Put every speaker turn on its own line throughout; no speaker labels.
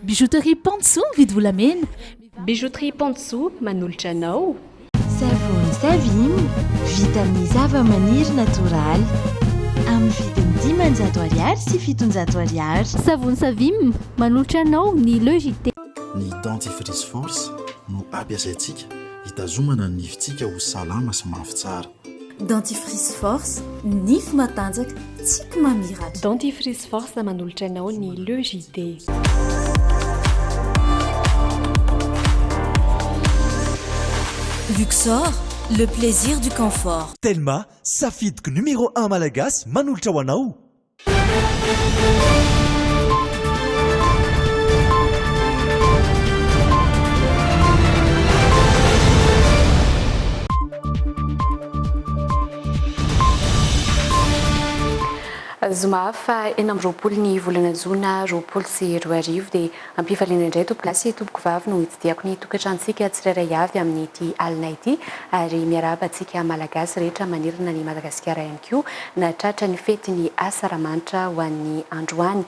Bijouterie Pantso mividy volamena.
Bijouterie Pantso manolotra anao.
Savony Savim vita amin'ny zava-maniry natoraly amin'ny vidiny 500 ariary sy 700 ariary.
Savony Savim manolotra anao ny logité.
Ny dentifrice force no ampiasaintsika hitazomana ny nifintsika ho salama sy mafy tsara.
Dentifrice force nify matanjaka tsy mamiratra.
Dentifrice force manolotra anao ny logité.
Luxor, le plaisir du confort.
Telma, safidiko numéro 1 malagasy manolotra ho anao.
Zoma fa ena amin'ny roapolo ny volana jona roapolo sy roa arivo dia ampifaliana indray tompolasy tompoko vavy no hitsidiako ny tokantrantsika tsirairay avy amin'ny ity alina ity ary miarabantsika malagasy rehetra manirina ny Madagasikara ihany koa na tratra ny fety ny asaramanitra ho an'ny androany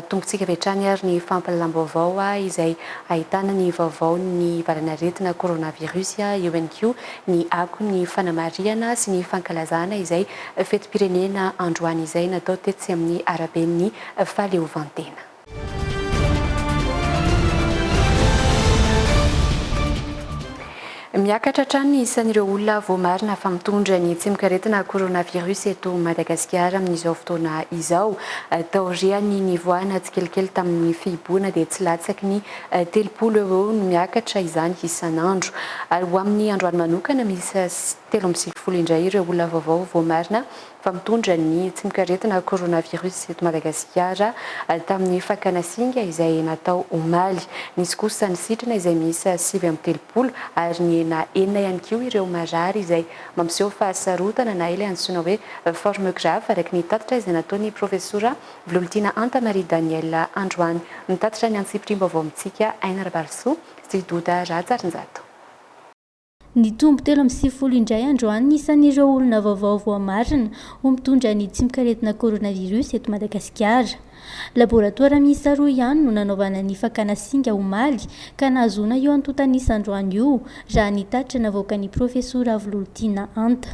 tombotsika vetrany ary ny fampalalam-baovao izay ahitana ny vaovao ny valanaretina coronavirus eo ihany koa ny ako ny fanamariana sy ny fankalazana izay fetim-pirenena androany izay natao tetsy amin'ny araben'ny fahaleovantena. Miakatra hatrany ny isan'ireo olona voamarina fa mitondra ny tsimikaretina coronavirus eto Madagasikara amin'izao fotoana izao. Taoriany nivoahana tsikelikely tamin'ny fihiboana dia tsy latsaky ny 30 eo no miakatra izany isan'andro. Ho amin'ny androany manokana misy 70 indray ireo olona vaovao voamarina fa mitondra ny tsimikaretina coronavirus eto Madagasikara tamin'ny fakana singa izay natao omaly. Nisy kosa ny sitrana izay misy 30 ary ny enina ihany koa ireo marary izay mampiseho fahasarotana na ilay antsoina hoe forme grave araka ny tatitra izay nataony profesora Vloltina Anta-Marie Daniel Androany. Nitatitra ny antsipirim-baovao amintsika Ainar Barso sy Doda Ratsarinjato.
Ny tombo 30 indray androany isan'ireo olona vaovao voamarina ho mitondra ny tsimikaretina coronavirus eto Madagasikara. Laboratora miisa 2 ihany no nanaovana ny fakana singa omaly ka nahazoana eo antotanisa androany io raha nitatitra navoaka ny profesora Vloltina Anta.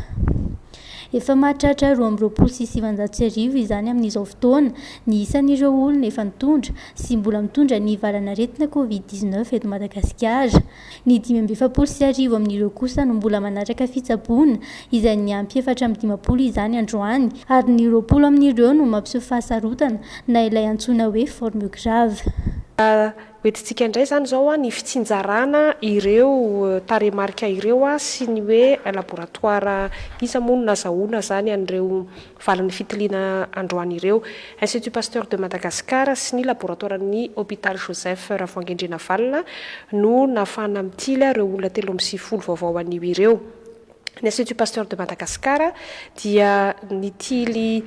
Efa mahatratra 2700 izany amin'izao fotoana ny isan'ireo olona efa nitondra sy mbola mitondra ny valanaretina COVID-19 eto Madagasikara. Ny 570 amin'ireo kosa no mbola manatraka fitsaboana izay ny ampy 450 izany androany ary ny 20 amin'ireo no mampiseho fahasarotana na ilay antsoina hoe forme grave.
Hoentintsika indray zany zao ny fitsinjarana ireo taremarika ireo sy ny hoe laboratoire isa moa no nazahoana zany an'ireo valan'ny fitiliana androany ireo. Institut Pasteur de Madagascar sy ny laboratoire ny hôpital Joseph Ravoagendrena Valina no nafana mitily ireo olona 30 vaovao an'io ireo. Ny Institut Pasteur de Madagascar dia nitily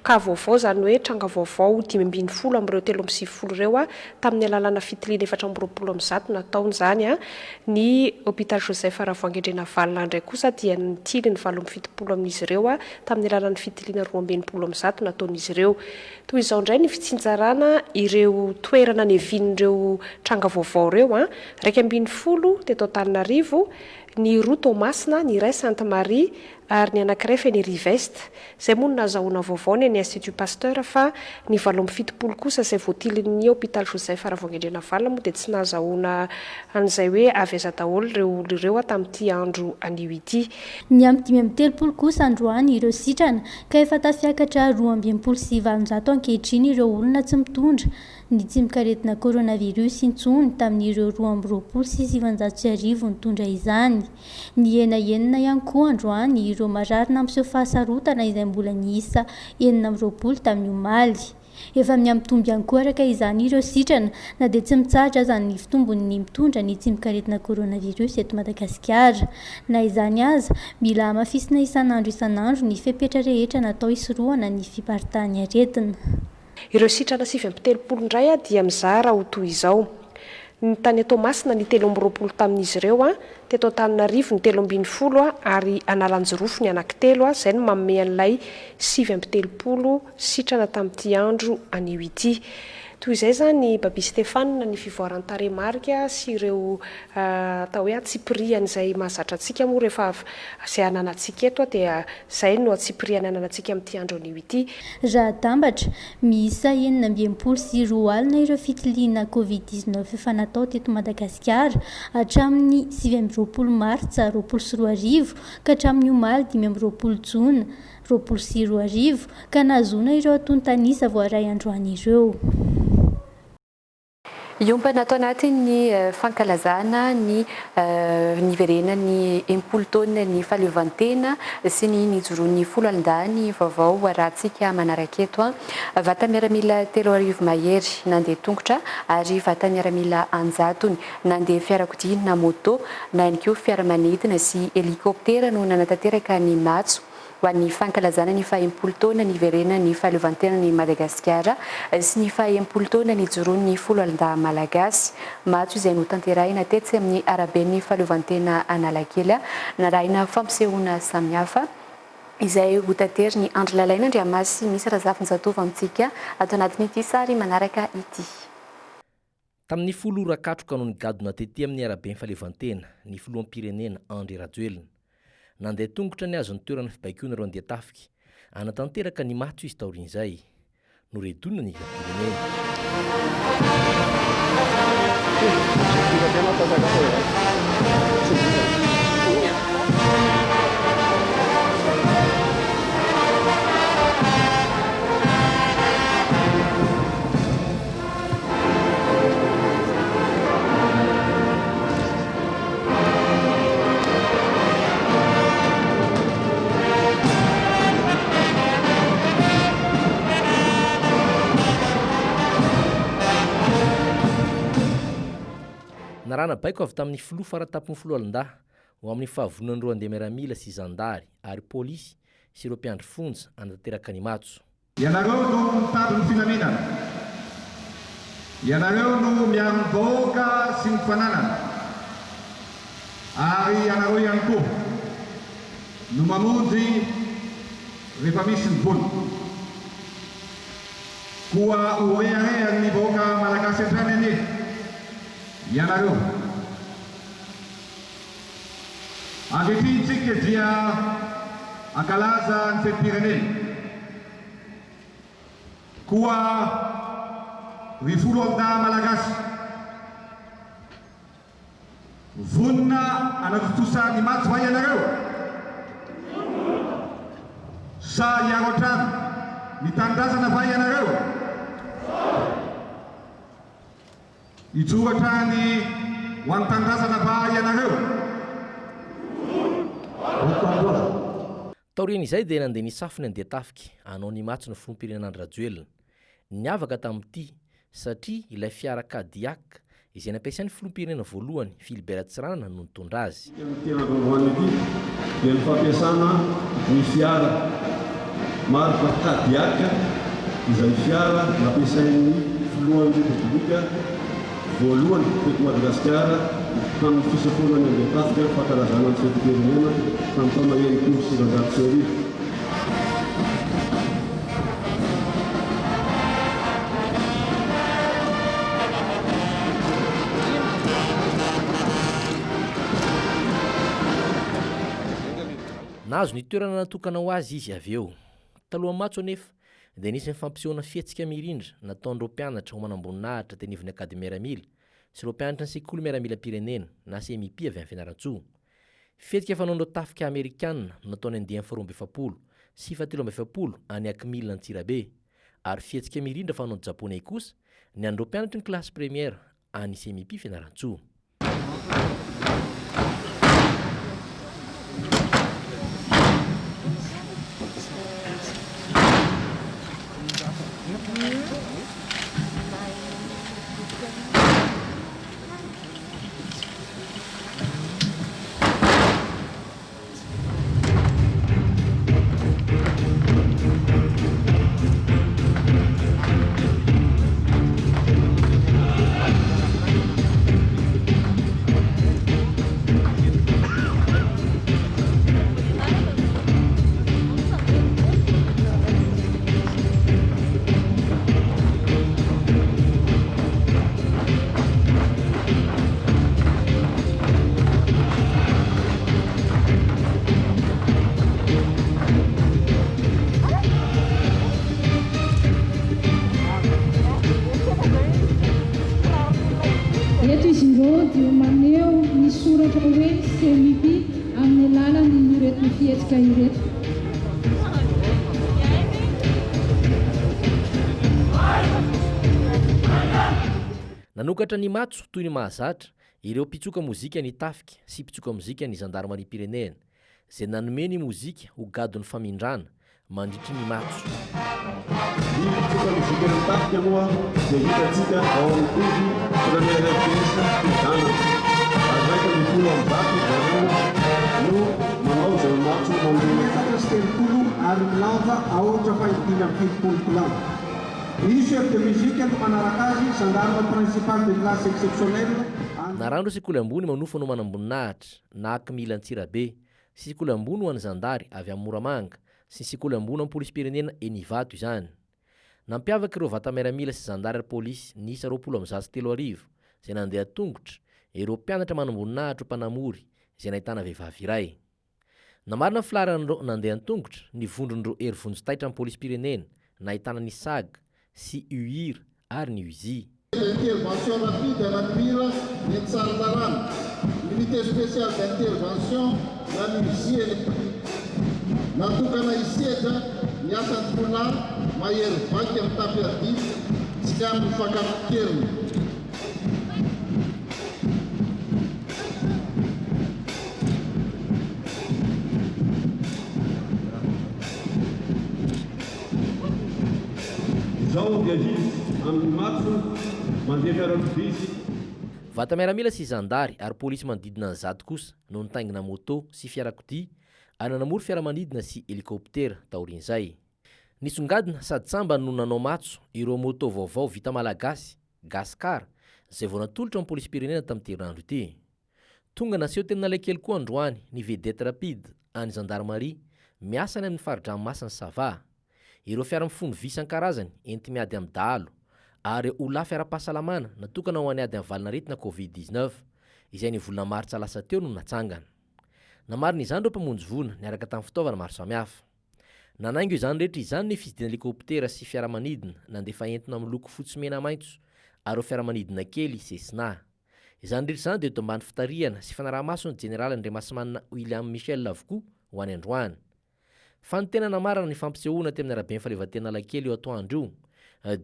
ka vaovao zany hoe tranga vaovao 520 amin'ireo 30 ireo tamin'ny alalana fitiliana 420 nataony zany ny hôpital Joseph Ravoagendrena Valina ndray kosa dia nitily ny 770 amin'izy ireo tamin'ny alalana fitiliana 220 nataon'izy ireo. Toy izao indray ny fitsinjarana ireo toerana nevin'ireo tranga vaovao ireo raika 70 teto Antananarivo, ny roa Tomasina, ny iray Sainte Marie ary ny anankiray Fenerive-Est. Zay moa no nazahoana vaovao ny Institut Pasteur fa ny 770 kosa izay voatilin'ny hôpital Joseph Ravoagendrena Valina moa dia tsy nazahoana an'izay hoe avy aiza daholo ireo ireo tamin'ity andro anio ity.
Ny amin'ny 530 kosa androany ireo sitrana ka efa tafiakatra 220 sy 700 ankehitriny ireo olona tsy mitondra ny tsimikaretina coronavirus intsony tamin'ireo 20 sy 700 nitondra izany. Ny enina ihany koa androany ireo mararina ampiseho fahasarotana izay mbola niisa 9 tamin'ny omaly. Efa miampitombo ihany koa araka izany ireo sitrana na dia tsy mitsahatra aza ny fitombony mitondra ny tsimikaretina coronavirus eto Madagasikara. Na izany aza mila hamafisina isan'andro ny fepetra rehetra natao hisorohana ny fiparitahany aretina.
Ireo sitrana 730 indray dia mizara ho toy izao. Ny tany Tomasina ny 320 tamin'izy ireo teto Antananarivo ny 320 ary Analanjirofo ny anankitelo izay no manome an'ilay 730 sitrana tamin'ity andro anio ity. toy izay zany babi Stéphane ny fivoarany taremarika sy ireo atao hoe atsipiriany izay mahazatra antsika moa rehefa izay ananantsika eto dia izay no atsipiriany ananantsika amin'ity andro anio ity.
Raha tambatra miisa 9 sy 2 alina ireo fitiliana Covid-19 efa natao teto Madagasikara hatramin'ny 20 martsa 2021 ka hatramin'ny omaly 20 jona 2022 ka nahazoana ireo atontanisa voaray androany ireo.
Iompana atao anatin'ny fankalazana ny niverenany 10 taona ny fahaleovantena sy ny nijoroan'ny folo alindany vaovao arahantsika manaraka eto. Vata miaramila 3 arivo mahery nandeha tongotra ary vata miaramila 100 nandeha fiarakodia na moto na ihany koa fiaramanidina sy helikoptera no nanatanteraka ny matso ho an'ny fankalazana ny 10 taona niverenany ny fahaleovantena ny Madagasikara sy ny 10 taona nijoroan'ny folo alindahy malagasy. Matso izay notanterahina tetsy amin'ny araben'ny fahaleovantena Analakely narahina fampisehoana samihafa izay ho tatery ny andro lalaina Andriamasy misy razafinjatova amintsika ato anatin'ity sary manaraka ity.
Tamin'ny folo rakatroka no nigadona tety amin'ny araben'ny fahaleovantena ny filoham-pirenena Andry Rajoelina. Nandeha tongotra ny azon'ny toerana fibaikona ireo andeha tafika anatanteraka ny matso izy taorian'izay no redonina ny narana baiko avy tamin'ny filoha faratapony folo alindahy ho amin'ny fahavonan'ireo andeha miaramila sy zandary ary pôlisy sy ireo mpiandry fonja anatanteraka ny matso.
Ianareo no mitady ny filaminana. Ianareo no miarym-bahoaka sy ny fananana. Ary ianareo ihany koa no mamonjy rehefa misy ny vola. Koa horeharehan'ny vahoaka malagasy entrany anie. Ianareo ankehitritsika dia ankalaza ny fetim-pirenena koa ry folo alindahy malagasy vonina anatotosa ny matso va ianareo sa hiaro an-trano ny tanindrazana va ianareo ijoratra ny ho an'ny tanindrazana va ianareo.
Taorian'izay dia nandeha nisafiny andeha tafika anao ny matso ny filoham-pirenenan'i Rajoelina niavaka tamin'ity satria ilay fiara Kadiak izay nampiasain'ny filoham-pirenena voalohany Philibert Tsiranana no nitondra azy.
Tena vaovany ity dia ny fampiasana ny fiara marika Kadiak izay fiara nampiasain'ny filohan'ny Repoblika voalohany teto Madagasikara tamin'ny fisafonany andeha tafika fankalazana ny fetim-pirenena tamin'ny taona enimpolo sy 2020.
Nahazo ny toerana natokana ho azy izy avy eo. Taloha matso anefa dia nisy ny fampisehoana fihetsika mirindra nataon'ireo mpianatra ho manamboninahitra teny ivon'ny akademia miaramila sy ireo mpianatra ny sekoly miaramila-pirenena na CMP avy amin'ny Fianaratsoa. Fihetsika fanaon'ireo tafika Amerikanina nataony andeha 470 sy 770 any Akimila Antsirabe ary fihetsika mirindra fanaon'ny Japonay kosa ny an'ireo mpianatra ny klasy première any CMP Fianaratsoa.
rehefa hoe semivy amin'ny alalan'ny ireto fihetsika ireto.
Nanokatra ny matso toy ny mahazatra ireo mpitsoka mozika ny tafika sy mpitsoka mozika ny gendarmerie pirenena izay nanome ny mozika ho gadon'ny famindrana mandritry ny matso.
Ny mpitsoka mozika ny tafika moa dia hitantsika ao amin'ny tovy premier RPS Dana. Araika ny folo amin'ny vaky zareo no manao izay matso manome
efatra sy telopolo ary milanja aotra fahidimy amin'ny fitopolo kilanja. Ny chef de musique no manaraka azy gendarme principal de classe exceptionnelle.
Narandro sekoly ambony manofo no manamboninahitra na Akmila Antsirabe sy sekoly ambony ho an'ny zandary avy amin'ny Moramanga sy sekoly ambony amin'ny polisy pirenena Enivato izany. Nampiavaka ireo vata miaramila sy zandary polisy nisa 23 izay nandeha tongotra ireo mpianatra manamboninahitra ho mpanamory izay nahitana vehivavy iray. Namarina filaran'ireo nandeha tongotra ny vondron'ireo erivonjotaitra amin'ny polisy pirenena nahitana ny saga sy uhira ary ny uzy.
Intervention rapide à la mira et Tsartaran, unité spéciale d'intervention, la musique et Natukana Isieja, Niasantuna, Mayer Vakem Taperdi, Siam Fakakirn.
Izao dia izy amin'ny matso mandeha fiarakodia.
Vata miaramila sy zandary ary polisy manodidina ny zato kosa no nitaingina moto sy fiarakodia ary nanamory fiaramanidina sy helikoptera taorian'izay. Nisongadina sady tsamba no nanao matso ireo moto vaovao vita malagasy Gaskar izay vao natolotra amin'ny polisy pirenena tamin'ny herinandro ity. Tonga naseho tena nalaikely koa androany ny vedette rapide any gendarmerie miasa any amin'ny faridranomasina Sava. Ireo fiara mifono visan-karazany enti miady amin'ny dahalo ary ola fiara-pahasalamana natokana ho any ady amin'ny valinaretina Covid-19 izay nivolana maritsa lasa teo no natsangana. Namarina izany ireo mpamonjy vona niaraka tamin'ny fitaovana maro samihafa. Nanaingo izany rehetra izany ny fisidina helikoptera sy fiaramanidina nandefa entina amin'ny loko fotsy mena maitso ary ireo fiaramanidina kely Cessna. Izany rehetra izany dia eto ambany fitariana sy fanaraha-maso ny General Andremasimanina William Michel avokoa ho any androany. Fa ny tena namarana ny fampisehoana tamin'ny araben'ny fahaleovantena Analakely io atoandro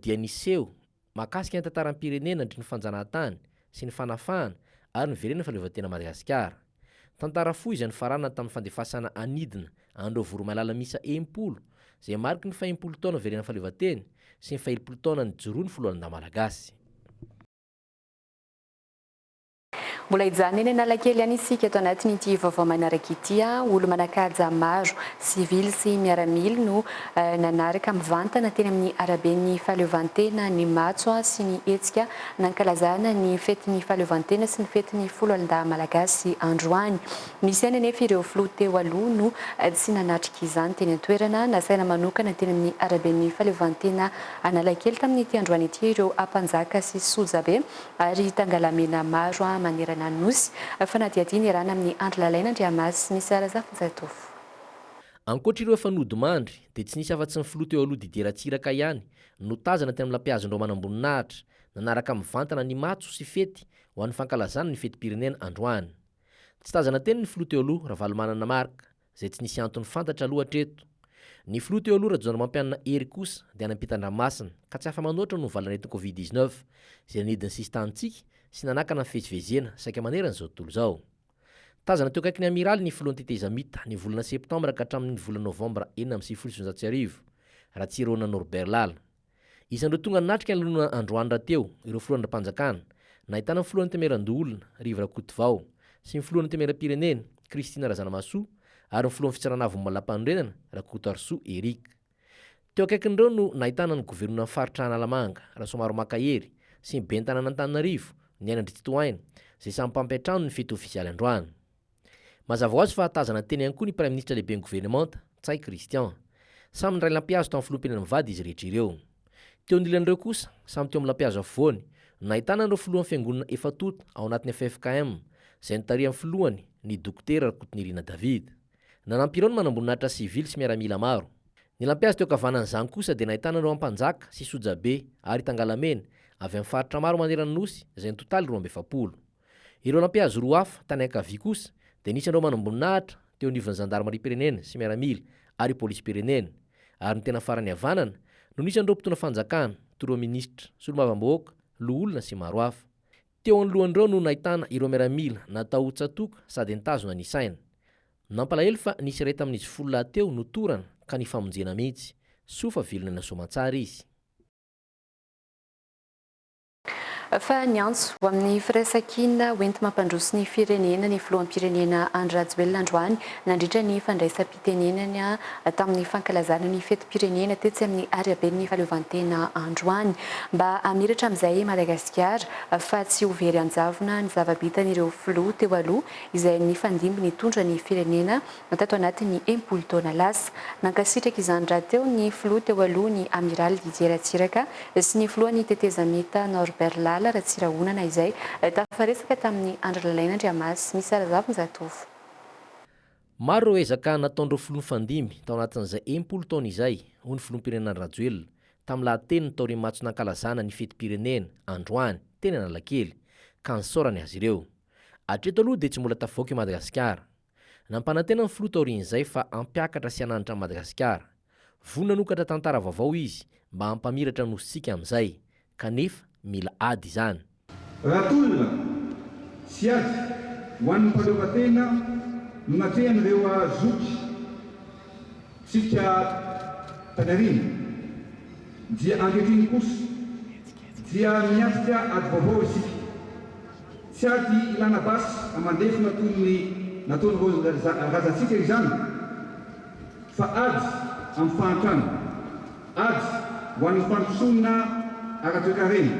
dia niseho mahakasika ny tantaran'ny pirenena ndry ny fanjanahantany sy ny fanafahana ary ny verenana fahaleovantena Madagasikara. Tantara fohy izay nifarana tamin'ny fandefasana anidina andro voromailala misa 10 izay mariky ny 20 taona verenana fahaleovantena sy ny 20 taona ny joroany foloalinda malagasy.
Mbola ijany eny Analakely any isika eto anatin'ity vaovao manaraka ity olo manakaja maro sivily sy miaramily no nanaraka mivantana teny amin'ny araben'ny fahaleovantena ny matso sy ny hetsika nankalazana ny fetin'ny fahaleovantena sy ny fetin'ny foloalinda malagasy androany. Misy any anefa ireo filoha teo aloha no tsy nanatrika izany teny an-toerana nasaina manokana teny amin'ny araben'ny fahaleovantena Analakely tamin'ity androany ity ireo ampanjaka sy sojabe ary tangalamena maro manera nanosy fanadiadiny irana amin'ny andro lalaina Andriamasy misy arazafinjatofo.
Ankoatra ireo efa nodimandry dia tsy nisy afa-tsy ny filoha teo aloha Didier Ratsiraka ihany no tazana teny amin'ny lampiazon-dreo manamboninahitra nanaraka mivantana ny matso sy fety ho an'ny fankalazana ny fety pirenena androany. Tsy tazana teny ny filoha teo aloha Ravalomanana Marka izay tsy nisy antony fantatra aloha hatreto. Ny filoha teo aloha Rajonamampianina Ery kosa dia nampitan-dranomasina ka tsy afa-manoatra no valanetin'ny Covid-19 izay nanidiny sisy tanitsika sy nanakana ny fivezivezena saika manerana izao tontolo izao. Tazana teo akaiky ny amiraly ny filohan'ny tetezamita ny volana septambra ka hatramin'ny volana novambra 9 Ratsirona Norbert Lala. Isan'ireo tonga natrika ny lanona androany rahateo ireo filohan'ny mpanjakana nahitana ny filohan'ny temeran-doolona Rive Rakotovao sy ny filohan'ny temera-pirenena Kristina Razanamasoa ary ny filohan'ny fitsaranavy Malampanorenana Rakotoarsoa Eric. Teo akaikin'ireo no nahitana ny governoran'ny faritra Analamanga Rasomaro Makahery sy ny bentanana Antananarivo ny Andritsitoaina izay samy mpampiatrano ny fety ofisialy androany. Mazava ho azy fa tazana teny ihany koa ny Prime Ministre lehiben'ny gouvernemanta Tsay Christian. Samy ndray lampiazo tao amin'ny filoham-pirenena mivady izy rehetra ireo. Teo nilan'ireo kosa samy teo amin'ny lampiazo afovoany nahitana ireo filohan'ny fiangonana efatota ao anatin'ny FFKM izay nitarihan'ny filohany ny Dokotera Rakotonirina David. Nanampirao ny manamboninahitra sivily sy miaramila maro. Ny lampiazo teo kavanan'izany kosa dia nahitana ireo ampanjaka sy sojabe ary tangalamena avy amin'ny faritra maro manerana nosy izay ny totaly 270. ireo nampiazo roa hafa tany ankavia kosa dia nisy andreo manamboninahitra teo anivon'ny zandarmaria pirenena sy miaramila ary polisy pirenena, ary ny tena farany havanana no nisy andreo mpitona fanjakana, toroa ministra, solomavam-bahoaka, loolona sy maro hafa. Teo an'lohan'ireo no nahitana ireo miaramila natao tsatoka sady nitazona ny saina. Nampalahelo fa nisy iray tamin'izy folo lahateo notorana ka nifamonjena mihitsy, sofa vilona na soamantsara izy.
Fa niantso ho amin'ny firaisan-kina hoenty mampandroso ny firenena ny filoham-pirenena Andry Rajoelina androany nandritra ny fandraisam-pitenenany tamin'ny fankalazana ny fetim-pirenena tetsy amin'ny Araben'ny fahaleovantena androany mba hamiratra amin'izay Madagasikara fa tsy ho very anjavona ny zava-bitan'ireo filoha teo aloha izay nifandimby nitondra ny firenena tato anatin'ny 10 taona lasa. Nankasitraka izany rahateo ny filoha teo aloha ny Amiraly Didier Ratsiraka sy ny filohan'ny tetezamita Norbert Lala Ratsirahonana izay tafaresaka tamin'ny andro lalaina Andriamasy misy arazavy Zatovo.
Maro ireo ezaka nataondreo filoha mifandimby tao anatin'izay 10 taona izay ho ny filoham-pirenena Rajoelina tamin'ny lahateny tao Riamatso nankalazana ny fetim-pirenena androany teny Analakely ka nisaorany azy ireo. Hatreto aloha dia tsy mbola tafavoaka i Madagasikara. Nampanantena ny filoha taorian'izay fa ampiakatra sy hananitra Madagasikara. Vonona nokatra tantara vaovao izy mba hampamiratra nosika amin'izay kanefa mila ady izany.
Ratolona sy ady ho an'ny fahaleovantena no natrehan'ireo zoky sika tanarina dia ankehitriny kosa dia miatrika ady vaovao isika. Tsy ady ilana basy amandefina toy ny nataon'ireo razantsika izany fa ady amin'ny fahantrana, ady ho an'ny fandrosona ara-toekarena,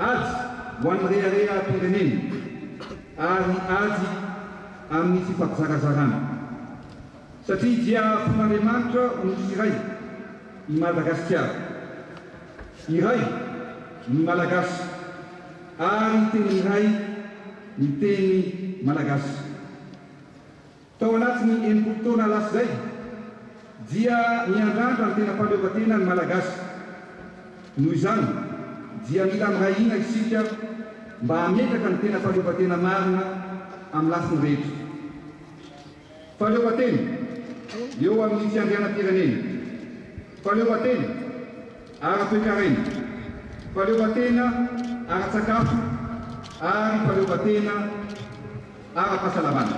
ady ho an'ny rehareha pirenena ary ady amin'ny fifampizakazarana. Satria dia fon'Andriamanitra misy iray i Madagasikara, iray ny malagasy ary teny iray ny teny malagasy. Tao anatin'ny 10 taona lasa izay dia niandrandra ny tena fahaleovantena ny malagasy. Noho izany dia mila mirahina isika mba hametaka ny tena fahaleovantena marina amin'ny lafiny rehetra. Fahaleovantena eo amin'ny fiandrianam-pirenena, fahaleovantena ara-toekarena, fahaleovantena ara-tsakafo ary fahaleovantena ara-pahasalamana.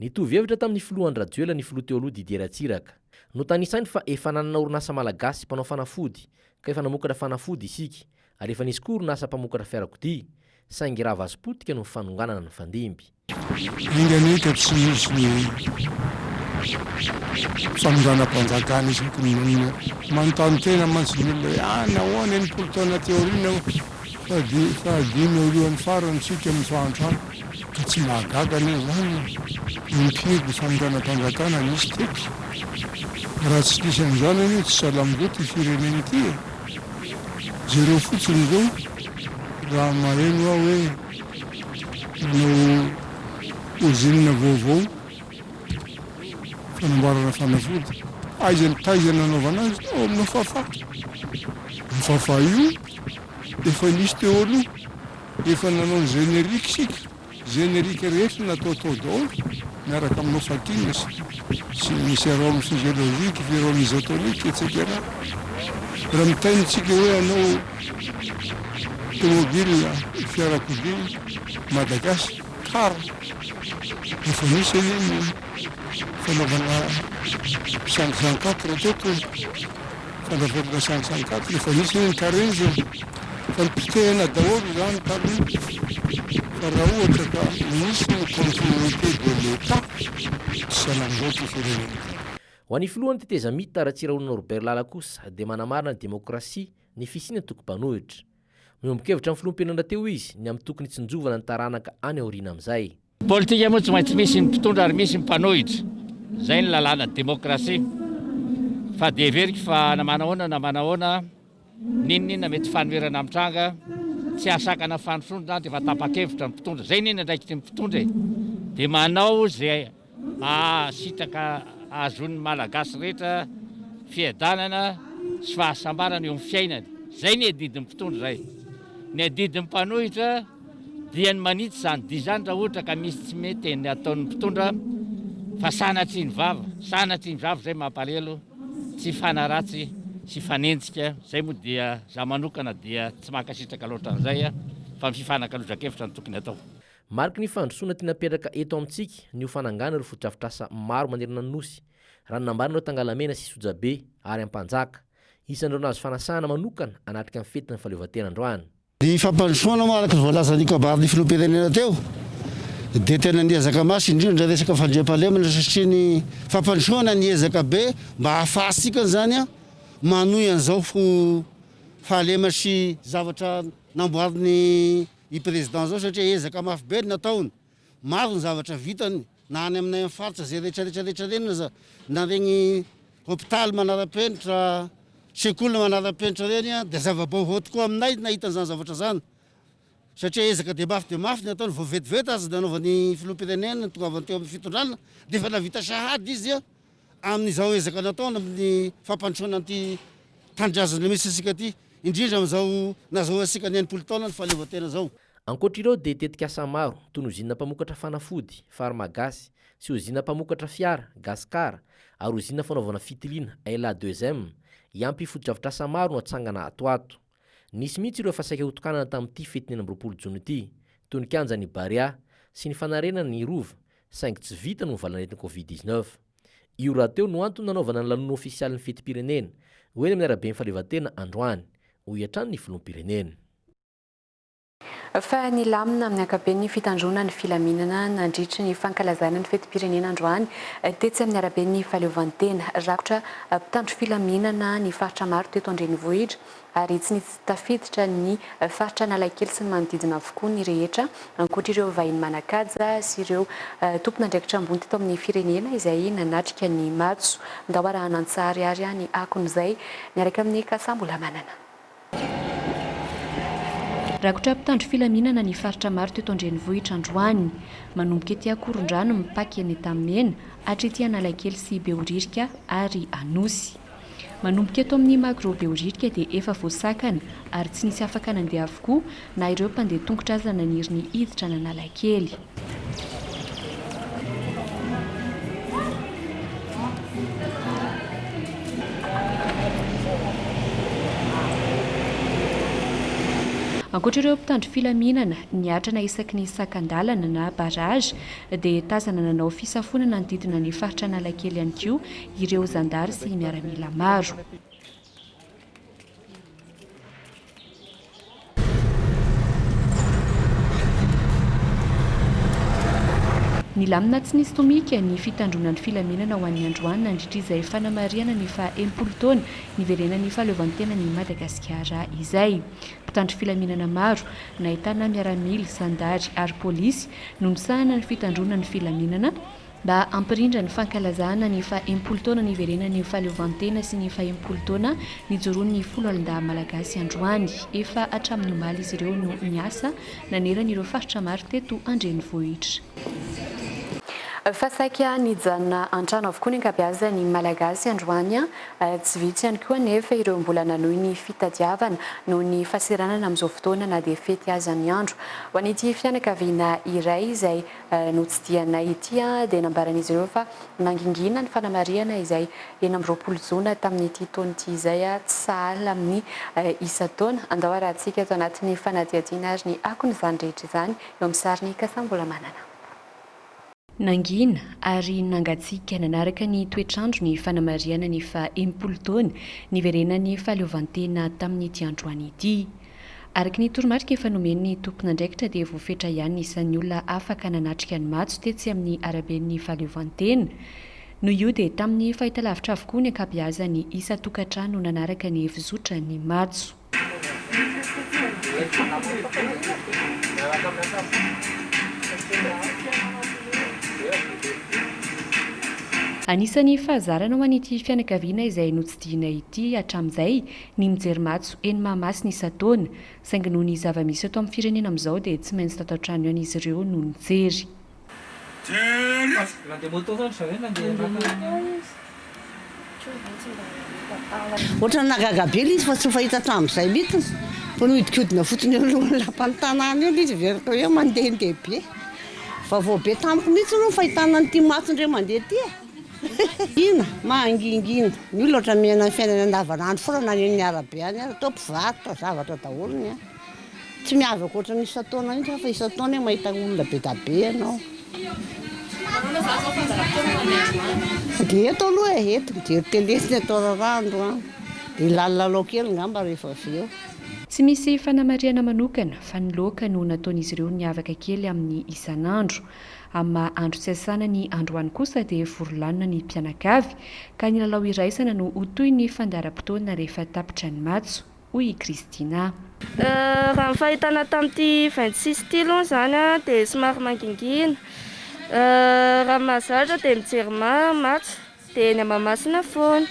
Nitovy hevitra tamin'ny filohan'ny Rajoelina ny filoha teo aloha Didier Ratsiraka. No tanisainy fa efa nanana orinasa malagasy mpanao fanafody ka efa namokatra fanafody isika ary efa nisy koa orinasa mpamokatra fiarakodia saingy raha vasom-potika no fanonganana ny fandimby.
Inganita tsy misy famindranam-panjakana isaky ny manontany tena mantsiny olona nahoana 10 taona teoriana fa dimy alohan'ny farany tsika misoantrano ka tsy mahagagana zany mipirdy famindranam-panjakana nisy teky. Raha tsy nisy an'izany anie tsy salamgoty firenena ity. Zereo fotsiny zao raha maheno aho hoe manao ozinina vaovao fanamboarana fanafody taizana anaovana azy ao amin'ny fafa. Ny fafa io efa nisy teo aloha, efa nanao ny générique sika, générique rehetra natao tao daholo miaraka aminao fakinina sy misy arôme physiologique, virome isotonique etc. Raha mitainitsika hoe anao tomobile fiarakodia Madagasy car efa misy eny fanaovana 504 teto fandavorana 504 efa misy eny carré zany fa nipitehana daholo zany taloha fa raha ohatra ka misy ny continuité de l'état salamgoty firenena.
Ho an'ny filohan'ny tetezamita Ratsirahonana Norbert Lala kosa dia manamarina ny demokrasia ny fisiana toko-panohitra. Miombon-kevitra amin'ny filoham-pirenena teo izy ny amin'ny tokony tsinjovana ny taranaka any aoriana amin'izay.
Politika moa tsy maintsy misy ny mpitondra ary misy mpanohitra. Zay ny lalàna demokrasia. Fa dia everika fa namanahoana ninona mety fanoherana amin'tranga tsy asakana fanofondra dia fa tapa-kevitra ny mpitondra. Zay ninona ndraiky ty mpitondra dia manao zay sitaka azon'ny malagasy rehetra fiadanana sy fahasambarana eo amin'ny fiainany. Zay ny adidin'ny mpitondra zay. Ny adidin'ny mpanohitra dia ny manitsy zany dia zany raha ohatra ka misy tsy mety ny ataon'ny mpitondra fa sanatry ny vava zay mampalelo tsy fanaratsy sy fanentsika zay moa dia za manokana dia tsy mankasitraka loatra an'izay fa mififanakalojakevitra ny tokony atao.
Mariky ny fandrosoana tia napetraka eto amintsika ny hofanangana ireo fotodrafitrasa maro manerana ny nosy raha nambarina tangalamena sy sojabe ary ampanjaka isan'ireo nazo fanasana manokana anatrika amin'ny fetina ny fahaleovantena androany.
Ny fampandrosoana araka ny voalazan'ny kabariny filoam-pirenena teo dia tena niezaka masy indrindra resaka fandriam-pahalemana satria ny fampandrosoana niezaka be mba hahafahasika zany manohy an'izao fahalema sy zavatra namboariny i président zao satria ezaka mafy be nataony maro ny zavatra vitany na any aminay amin'ny faritra zay rehetrarehetrarehetra reny na regny hôpitaly manara-penitra sekoly manara-penitra reny dia zava-baovao tokoa aminay nahitan'izany zavatra zany satria ezaka dia mafy ny ataony vao vetivety azy nanaovan'ny filoam-pirenena tongavany teo amin'ny fitondrana dia efa navita sahady izy amin'izao ezaka nataony amin'ny fampandrosoana anty tanindrazana misy asika ty indrindra amin'izao nazao asika ny enimpolo taona ny fahaleovantena zao.
Ankoatr'ireo dia tetika asa maro toy ny ozina mpamokatra fanafody farmagasy sy ozina mpamokatra fiara gaskara ary ozina fanaovana fitiliana ela 2M iampy fotodrafitrasa maro no atsangana atoato. Nisy mihitsy ireo fasaika hotokanana tamin'ity fetiny 9 jona ity toy ny kianjan'ny Baria sy ny fanarenana ny Rova saingy tsy vita no valanetin'ny Covid-19. Io raha teo no antony nanaovana ny lanonana ofisialy ny fetim-pirenena hoe amin'ny araben'ny fahaleovantena androany ho iatrany ny filoam-pirenena.
Fa nilamina amin'ny akaben'ny fitandrona ny filaminana nandritry ny fankalazana ny fetim-pirenena androany tetsy amin'ny araben'ny fahaleovantena rakotra mpitandro filaminana ny faritra maro teto Andrenivohitra ary tsy nisy tafiditra ny faritra Analakely sy ny manodidina avokoa ny rehetra ankoatra ireo vahiny Manakaja sy ireo tompon'andraikitra ambony teto amin'ny firenena izay nanatrika ny matso ndawara anantsary ary ny akon'izay miaraka amin'ny kasambola manana. Rakotra mpitandro filaminana ny faritra maro teto Andrenivohitra androany manomboka ety Akorondrano mipaky eny Tamena hatrety Analakely sy Beoririka ary Anosy. Manomboka eto amin'ny Magro Beoririka dia efa voasakana ary tsy nisy afaka nandeha avokoa na ireo mpandeha tongotra aza naniry ny hiditra ny Analakely. Ankoatra ireo mpitandro filaminana niatrana isaky ny sakan-dalana na barrage dia tazana nanao fisafonana ny didina ny faritra Analakely ihany koa ireo zandary sy miaramila maro. Nilamina tsy nisy tomika ny fitandrona ny filaminana ho an'ny androany nandritra izay fanamariana ny fa-10 taona niverena ny fahaleovantena ny Madagasikara izay. Mpitandro filaminana maro nahitana miaramila, zandary ary polisy no nisahana ny fitandrona ny filaminana mba ampirindra ny fankalazana ny fa-10 taona niverena ny fahaleovantena sy ny fa-10 taona nijoroan'ny folo alindahy malagasy androany. Efa hatramin'ny omaly izy ireo no niasa naneran'ireo faritra maro teto Andrenivohitra. Fasaika nijanona antrano avokoa ny ankabeazany malagasy androany tsy vitsy ihany koa nefa ireo mbola nanohy ny fitadiavana noho ny fasiranana amin'izao fotoana na dia fety aza ny andro. Ho an'ity fianakaviana iray izay notsidiana ity dia nambaran'izy ireo fa nangingina ny fanamariana izay 20 jona tamin'ity taona ity izay tsy sahala amin'ny isa taona. Andao arahantsika ato anatin'ny fanadihadiana ary ny akon'izany rehetra izany eo amin'ny sariny Kasambola Manana. Nangina ary nangatsika nanaraka ny toetrandro ny fanamariana ny fa-10 taona niverena ny fahaleovantena tamin'ity androany ity. Araka ny toromarika efa nomen'ny tompon'andraikitra dia voafetra ihany isan'ny olona afaka nanatrika ny matso tetsy amin'ny araben'ny fahaleovantena. No io dia tamin'ny fahitalavitra avokoa ny ankabeazany isa tokantrano nanaraka ny fizotra ny matso. Anisany fahazarana ho an'ity fianakaviana izay notsidiana ity hatramin'izay ny mijery matso eny Mahamasina isa-taona saingy noho ny zava-misy eto amin'ny firenena amin'izao dia tsy maintsy tao an-trano ihany izy ireo no nijery.
Ohatrany nagagabe izy fa tsy fahita hatramin'izay mihitsy. Panohidinkodina fotony alohan'ny lapan'ny tanàna eo izy verika hoe mandehandeha be. Vaovao be tamiko mihitsy no fahitana an'ity matsondre mandeha ty. Ina, mangingina. Ny olona oatra miaina ny fiainana andavanandro foana na ny arabe any atao mpivarotra zavatra daholo ny. Tsy miavaka oatra ny isa-taona mihitsy fa isa-taona mahita olona be da be ianao. Dia eto aloha eto mijery télé sy atao rarandro dia lalao kely ngamba rehefa avy eo.
Tsy misy fanamariana manokana fa ny laoka no nataon'izy ireo niavaka kely amin'ny isan'andro. Amin'ny andro tsy asana ny androany kosa dia forolanina ny mpianakavy ka ny lalao iraisana no hotoy ny fandaharam-potoana rehefa tapitra ny matso. Hoy Kristina.
Raha ny fahitana tamin'ity 26 ty aloha zany dia somary mangingina. Raha mahazatra dia mijery matso dia ny Mahamasina foana.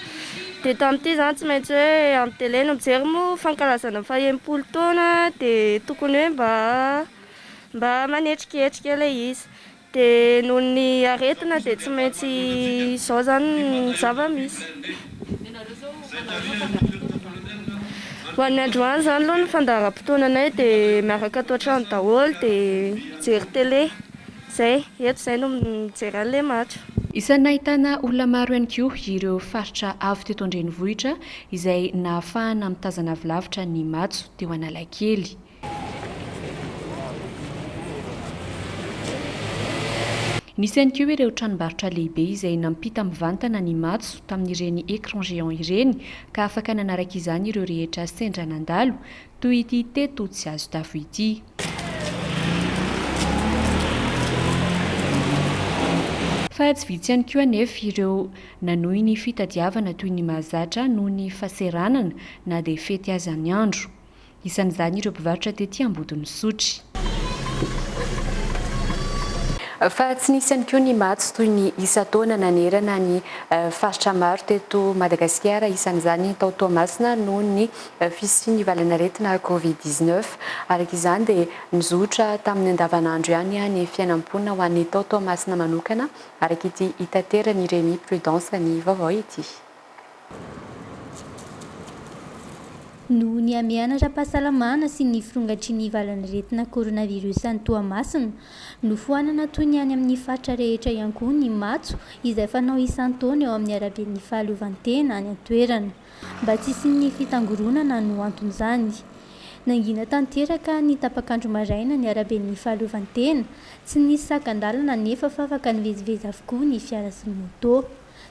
Dia tamin'ity zany tsy maintsy hoe amin'ny télé no mijery moa fankalazana 40 taona dia tokony hoe mba manetriketrika ilay izy. Dia noho ny aretina dia tsy maintsy izao zany ny zava-misy. Ho an'ny androany zany aloha ny fandaharam-potoananay dia miaraka atao trano daholo dia mijery télé. Zay, eto izay no mijery an'ilay matso.
Isan'ny nahitana olona maro ihany koa ireo faritra avo teto an-drenivohitra izay nahafahana mitazana avy lavitra ny matso teo Analakely. Nisy ihany koa ireo tranombarotra lehibe izay nampita mivantana ny matso tamin'ireny écran géant ireny ka afaka nanaraka izany ireo rehetra sendra nandalo toy ity teto tsy azo tafo ity. Fa tsy vitsy ihany koa anefa ireo nanohy ny fitadiavana toy ny mahazatra noho ny fahaseranana na dia fety aza ny andro. Isan'izany ireo mpivarotra tetỳ Ambodiny Sotry. Fa tsy nisy ihany koa ny matso toy ny isa-taona nanerana ny faritra maro teto Madagasikara, isan'izany tao Toamasina noho ny fisian'ny valanaretina Covid-19. Araka izany dia nizotra tamin'ny andavanandro ihany ny fiainam-ponina ho an'ny tao Toamasina manokana, araka ity hitaterany Rémy Prudence ny vaovao ity.
Noho ny amiana ara-pahasalamana sy ny firongatry ny valanaretina coronavirus any Toamasina no foanana toy ny any amin'ny faritra rehetra ihany koa ny matso izay fanao isan-taona eo amin'ny araben'ny fahaleovantena any an-toerana. Mba tsy isian'ny fitangoronana no anton'izany. Nangina tanteraka ny tapakandro maraina ny araben'ny fahaleovantena, tsy nisy sakan-dalana nefa fa afaka nivezivezy avokoa ny fiara sy ny moto.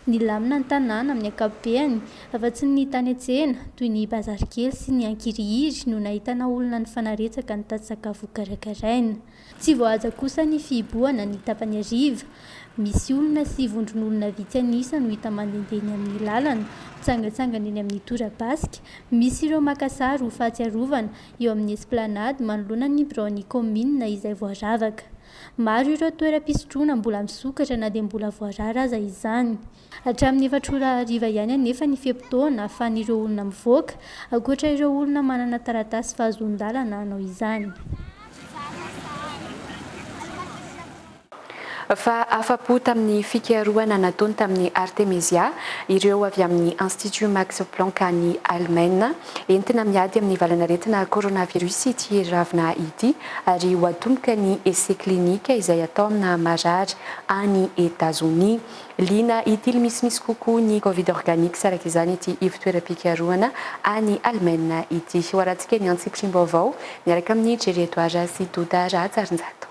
Nilamina ny tanàna amin'ny ankapobeny, afa-tsy ny tany an-tsena toy ny bazary kely sy ny ankirihiry no nahitana olona ny fanaretsaka ny tati-sakafo karakaraina. Tsy voahaja kosa ny fihiboana ny tapany hariva. Misy olona sy vondron'olona vitsy anisa no hita mandehandeha eny amin'ny lalana, mitsangatsangana eny amin'ny torapasika. Misy ireo maka sary ho fahatsiarovana eo amin'ny esplanade manoloana ny birao commune izay voaravaka. Maro ireo toeram-pisotroana mbola misokatra na dia mbola voarara aza izany. Hatramin'ny 4 ora hariva ihany anefa ny fiam-potoana ahafahan'ireo olona mivoaka, ankoatra ireo olona manana taratasy fahazoan-dalana hanao izany.
Fa afa-po tamin'ny fikarohana nataony tamin'ny Artemisia ireo avy amin'ny Institut Max Planck any Allemagne entina miady amin'ny valanaretina coronavirus ity ravina ity ary ho atomboka ny essai clinique izay atao amina marary any États-Unis. Liana ity misimisy kokoa ny Covid organique saraka izany ity ivitoeram-pikarohana any Allemagne ity. Ho arantsika ny antsiprim-baovao miaraka amin'ny Jeretoara sy Doda Ratsarinjato.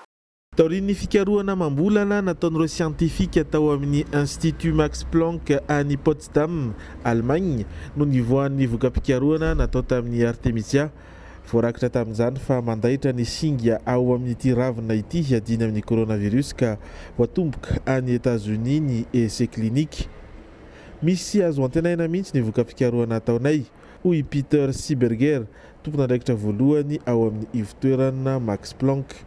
Taorian'ny fikarohana mambolana nataon'ireo siantifika tao amin'ny Institut Max Planck any Potsdam, Allemagne no nivoahan'ny voka-pikarohana natao tamin'ny Artemisia. Voarakitra tamin'izany fa mandaitra ny singa ao amin'ity ravina ity hiadina amin'ny coronavirus ka voatomboka any États-Unis ny essai clinique. Misy azo antenaina mihitsy ny voka-pikarohana ataonay, hoy Peter Siberger, tompon'andraikitra voalohany ao amin'ny ivitoerana Max Planck.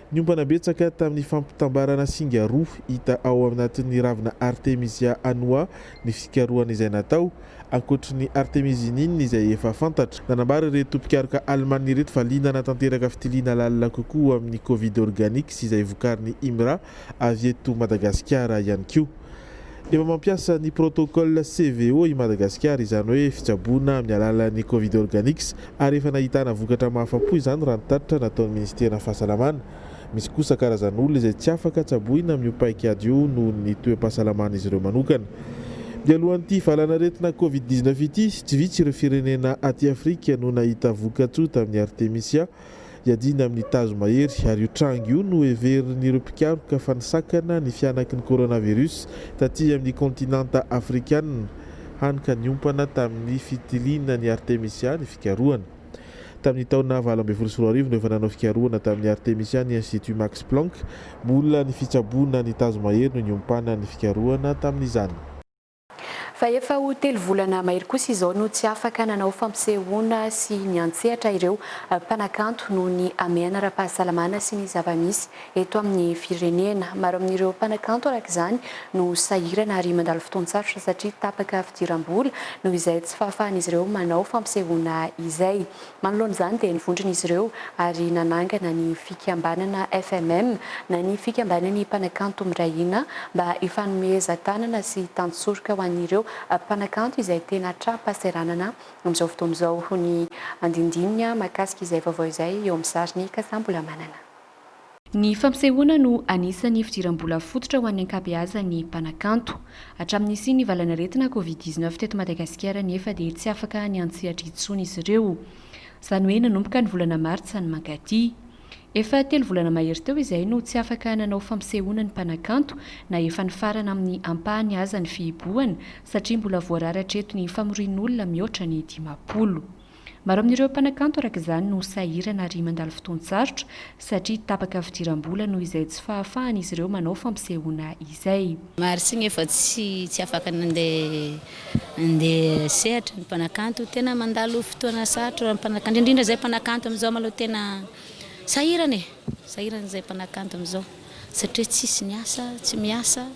Ny ompanabetsaka tamin'ny fampitambarana singa roa hita ao anatin'ny ravina Artemisia annua ny fikarohana izay natao, ankoatra ny artemisinine izay efa fantatra. Nanambara ireto mpikaroka Allemagne ireto fa liana natanteraka fitiliana lalina kokoa amin'ny Covid organique sy izay vokarin'ny IMRA avy eto Madagasikara ihany koa. efa mampiasa ny protocole CVO i Madagasikara izany hoe fitsaboana amin'ny alalan'ny Covid Organics ary efa nahitana vokatra mahafapo izany raha nitatitra nataon'ny Ministerna Fahasalamana. Misy kosa karazan'olona izay tsy afaka tsaboina amin'ny paikady io noho ny toe-pahasalamana izy ireo manokana. Mialohan'ity valanaretina Covid-19 ity, tsy vitsy ireo firenena aty Afrika no nahita voka-tsoa tamin'ny Artemisia iadina amin'ny tazo mahery ary io trango io no heverin'ireo mpikaroka fa nisakana ny fianaky ny coronavirus taty amin'ny kontinanta afrikanina hanika niompana tamin'ny fitiliana ny Artemisia ny fikarohana. Tamin'ny taona 2024 no efa nanao fikarohana tamin'ny Artemisia ny Institut Max Planck, mbola ny fitsaboana ny tazo mahery no niompana ny fikarohana tamin'izany.
Fa efa ho 3 volana mahery kosa izao no tsy afaka nanao fampisehoana sy niantsehatra ireo mpanakanto noho ny amiana ara-pahasalamana sy ny zava-misy eto amin'ny firenena. Maro amin'ireo mpanakanto araka izany no sahirana ary mandalo fotoan-tsarotra satria tapaka fidiram-bola noho izay tsy fahafahan'izy ireo manao fampisehoana izay. Manoloana izany dia nivondron'izy ireo ary nanangana ny fikambanana FMM na ny fikambanany mpanakanto mirahina mba hifanomezan-tanana sy tantsoroka ho an'ireo mpanakanto izay tena tra-pahasahiranana amin'izao fotoana izao. Ny andindinina mahakasika izay vaovao izay eo amin'ny sariny Kasambola Manana. Ny fampisehoana no anisan'ny fidiram-bola fototra ho an'ny ankabeazan'ny mpanakanto. Hatramin'isy ny valanaretina Covid-19 teto Madagasikara nefa dia tsy afaka niantsehatra intsony izy ireo. Izany hoe nanomboka ny volana Martsa ny mankaty. Efa 3 volana mahery teo izay no tsy afaka nanao fampisehoana ny mpanakanto na efa nifarana amin'ny ampahany aza ny fihibohana satria mbola voararatra eto ny famorian'olona mihoatra ny 50. Maro amin'ireo mpanakanto araka izany no sahirana ary mandalo fotoan-tsarotra satria tapaka fidiram-bola noho izay tsy fahafahan'izy ireo manao fampisehoana izay.
Maro signy efa tsy afaka nandeha sehatra ny mpanakanto, tena mandalo fotoana sarotra mpanakanto, indrindra zay mpanakanto amin'izao maloha tena sahirana zay mpanakanto amin'izao satria tsisy ny asa, tsy miasa,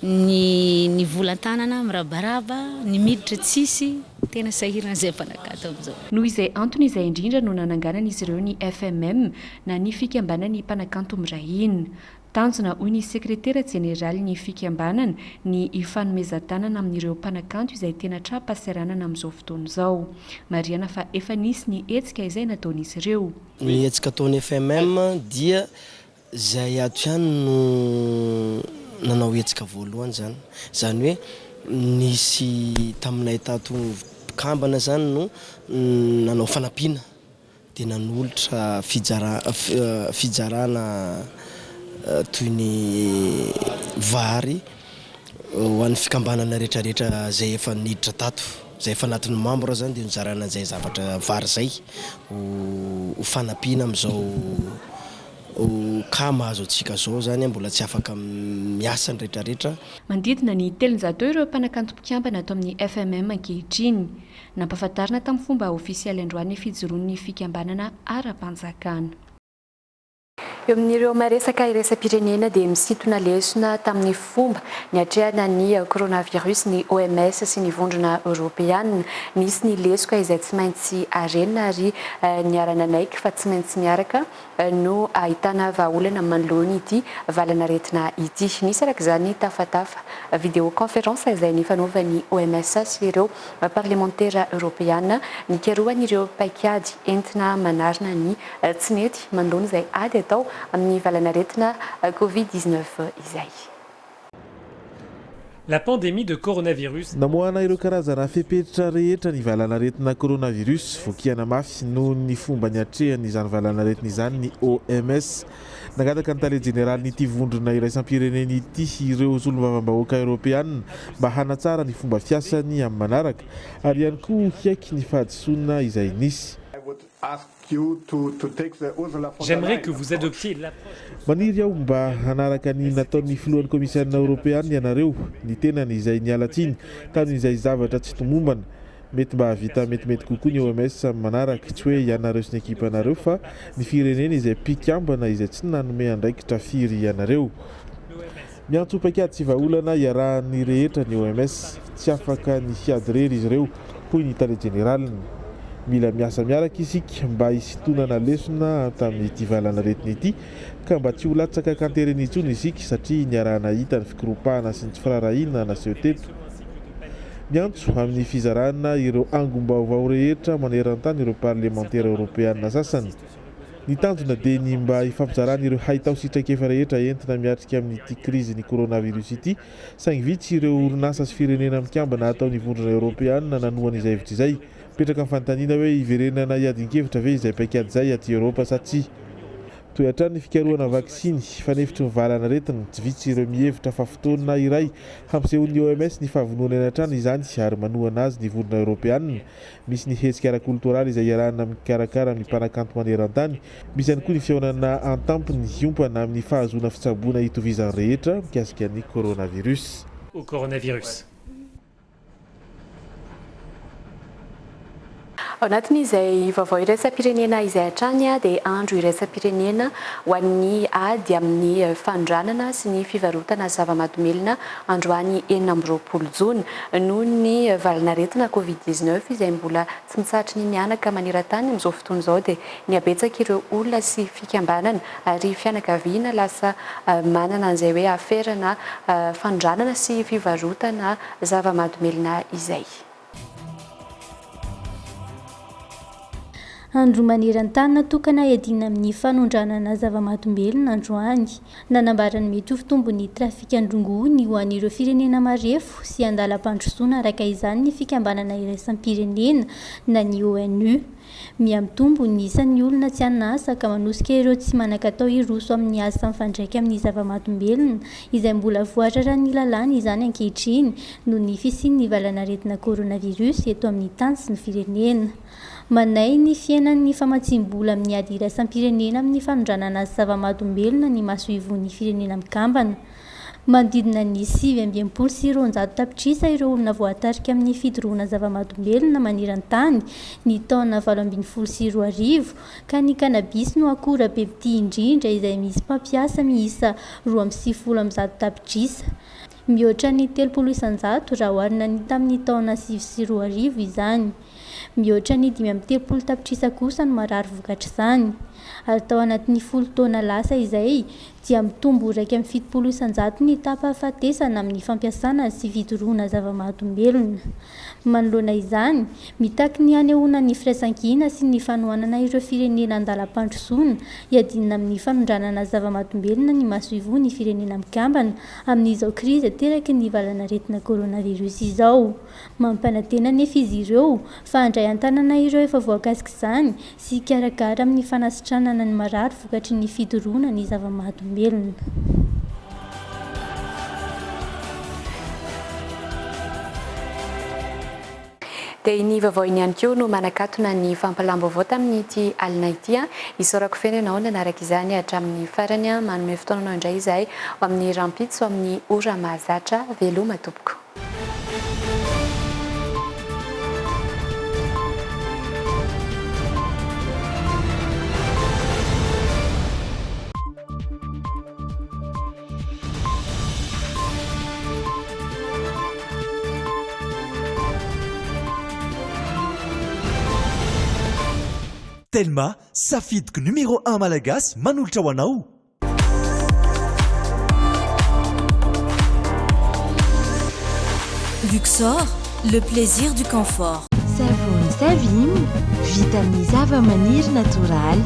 ny volan-tanana mirabaraba, ny miditra tsisy, tena sahirana zay mpanakanto amin'izao. Noho izay antony izay indrindra no nananganan'izy ireo ny FMM na ny fikambanany mpanakanto mirahina. Tanjona hoy ny sekretera jeneraly ny fikambanana ny hifanomezan-tanana amin'ireo mpanakanto izay tena tra-pahasahiranana amin'izao fotoana izao. Mariana fa efa nisy ny hetsika izay nataon'izy ireo.
Ny hetsika ataon'ny FMM dia zay ato ihany no nanao hetsika voalohany zany. Zany hoe nisy taminay tato mpikambana zany no nanao fanampiana dia nanolotra fijarana toy ny vary ho an'ny fikambanana rehetrarehetra zay efa niditra tato, zay efa anatin'ny membre zany dia nizarana zay zavatra vary zay ho fanampiana amin'izao ka mahazo antsika zao zany mbola tsy afaka miasa ny rehetrarehetra.
Manodidina ny 300 ireo mpanakanto mpikambana atao amin'ny FMM ankehitriny. Nampahafantarina tamin'ny fomba ofisialy androany fijoroan'ny fikambanana ara-panjakana. Eo amin'ireo maresaka iraisam-pirenena dia misintona lesona tamin'ny fomba ny atrehana ny coronavirus ny OMS sy ny vondrona Europeanina. Nisy ny lesoka izay tsy maintsy arenina ary niarananaiky fa tsy maintsy miaraka no ahitana vahaolana manoloana ity valanaretina ity. Nisy araka izany tafatafa vidéoconférence izay nifanaovan'ny OMS sy ireo parlementaire Europeana nikeroan'ireo paikady entina manarina ny tsy mety manoloana izay ady atao amin'ny valanaretina Covid-19 izay.
La pandémie de coronavirus.
Namoana ireo karazana fepetritra rehetra ny valanaretina coronavirus vokiana mafy noho ny fomba niatrehany izany valanaretina izany ny OMS. Nagataka ny tale jeneraly nyity vondrona iraisam-pirenena ity ireo solombavam-bahoaka Europeanina mba hanatsara ny fomba fiasany amin'ny manaraka ary ihany koa hiaiky ny fahadisoana izay nisy.
J'aimerais que vous adoptiez
Maniry aho mba hanaraka ny nataon'ny filohan'ny komisionina Europeanina ianareo ny tenany izay nialatsiny tano izay zavatra tsy tomombana mety mba havita metimety kokoa ny OMS amin'ny manaraka tsy hoe ianareo sy ny ekipanareo fa ny firenena izay mpikambana izay tsy nanome andraikitra firy ianareo. Miantso paikady sy vahaolana iarahan'ny rehetra ny OMS tsy afaka ny fiady rery izy ireo hoy ny tale generaliny. mila miasa miaraka isika mba hisintonana lesona tamin'ity valana retina ity ka mba tsy ho latsaka kantereny intsony isika satria niarahana hita ny fikiropahana sy ny tsy firarahina naseho teto. Miantso amin'ny fizarana ireo angom-baovao rehetra maneran-tany ireo parlementaire européenne sasany. Ny tanjona dia ny mba hifampizarana ireo haitao sitrakefa rehetra entina miatrika amin'ity krizin'ny coronavirus ity, saingy vitsy ireo orinasa sy firenena mikambana ataon'ny vondrona européenne nanohana izay hevitra izay. Petraka amin'ny fanontaniana hoe hiverenana hiadinkevitra ve izay paikady izay aty Europa sa tsy. Toy-hatrany ny fikarohana vaksiny fanefitry ny valana retina, tsy vitsy ireo mihevitra fa fotoana iray hampisehoan'ny OMS ny fahavonona eny an-trano izany ary manohana azy ny vondrona européenne. Misy ny hetsika ara-koltoraly izay iarahana mikarakara amin'ny mpanakanto maneran-tany. Misy ihany koa ny fihaonana an-tampony hiompana amin'ny fahazoana fitsaboana hitovizany rehetra mikasika ny coronavirus.
Au coronavirus.
Ao anatin'izay vaovao iraisam-pirenena izay hatrany dia andro iraisam-pirenena ho an'ny ady amin'ny fandranana sy ny fivarotana zava-mahadomelina androany 20 Jona noho ny valana retina Covid-19 izay mbola tsy mitsatry ny mianaka maneran-tany amin'izao fotoana izao dia niabetsaka ireo olona sy fikambanana ary fianakaviana lasa manana an'izay hoe aferana fandranana sy fivarotana zava-mahadomelina izay.
Andro maneran-tany natokana hiadiana amin'ny fanondranana zava-mahadomelina androany. Nanambarany mety ho fitombon'ny trafika androngoany ho an'ireo firenena marefo sy andalam-pandrosoana araka izany ny fikambanana iraisam-pirenena na ny ONU. Miamitombo ny isan'ny olona tsy hanasa ka manosika ireo tsy manan-katao hiroso amin'ny asa mifandraika amin'ny zava-mahadomelina izay mbola voatraran'ny lalàna izany ankehitriny noho ny fisian'ny valana retina coronavirus eto amin'ny tany sy ny firenena. Manay ny fiainan'ny famatsim-bola amin'ny ady iraisam-pirenena amin'ny fanondranana zava-mahadomelina ny maso ivon'ny firenena mikambana. Manodidina ny 720 sy 200 tapitrisa ireo olona voatarika amin'ny fidorohana zava-mahadomelina maneran-tany ny taona 2012 sy 2020 ka ny kanabis no akora bebity indrindra izay misy mpampiasa miisa 270 tapitrisa. Mihoatra ny 300 raha oharina ny tamin'ny taona 7 sy 2020 izany. Mihoatra ny 530 tapitrisa kosa no marary vokatra izany. Ary tao anatin'ny 10 taona lasa izay dia mitombo 170 ny tapa hafatesana amin'ny fampiasana sy fidorohana zava-mahadomelina. Manoloana izany, mitaky ny hanehoana ny firaisan-kina sy ny fanohanana ireo firenena andalam-pandrosoana hiadina amin'ny fanondranana zava-mahadomelina ny maso ivony firenena mikambana amin'izao krizy teraka ny valana retina coronavirus izao. Mampanantena nefa izy ireo fa handray an-tanana ireo efa voakasika izany sy karakara amin'ny fanasitranana ny marary vokatry ny fidorohana ny zava-mahadomelina.
Dia ny vaovao iny ihany koa no manakatona ny fampalam-baovao tamin'ity alina ity. Isaorako feno ianao nanaraka izany hatramin'ny farany manome fotoananao indray izahay ho amin'ny rampitso amin'ny ora mahazatra veloma tompoko.
Telma, safidiko numéro 1 malagasy manolotra ho anao.
Luxor, le plaisir du confort.
Savony Savim, vitaminy zava-maniry natoraly.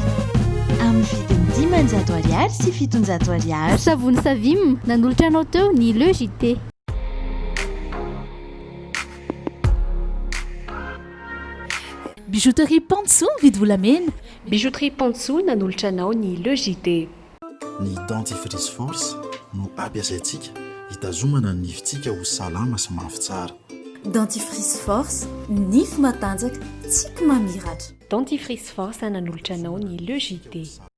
Amin'ny vidiny 500 ariary sy 700 ariary.
Savony Savim, nanolotra anao teo ny Le JT.
Bijouterie Pansou vidy volamena.
Bijouterie Pansou nanolotra anao ny Le JT.
Ny dentifrice force no ampiasaintsika hitazomana ny nifintsika ho salama sy mafy tsara.
Dentifrice force, nify matanjaka, tsy mamiratra.
Dentifrice force nanolotra anao ny Le JT.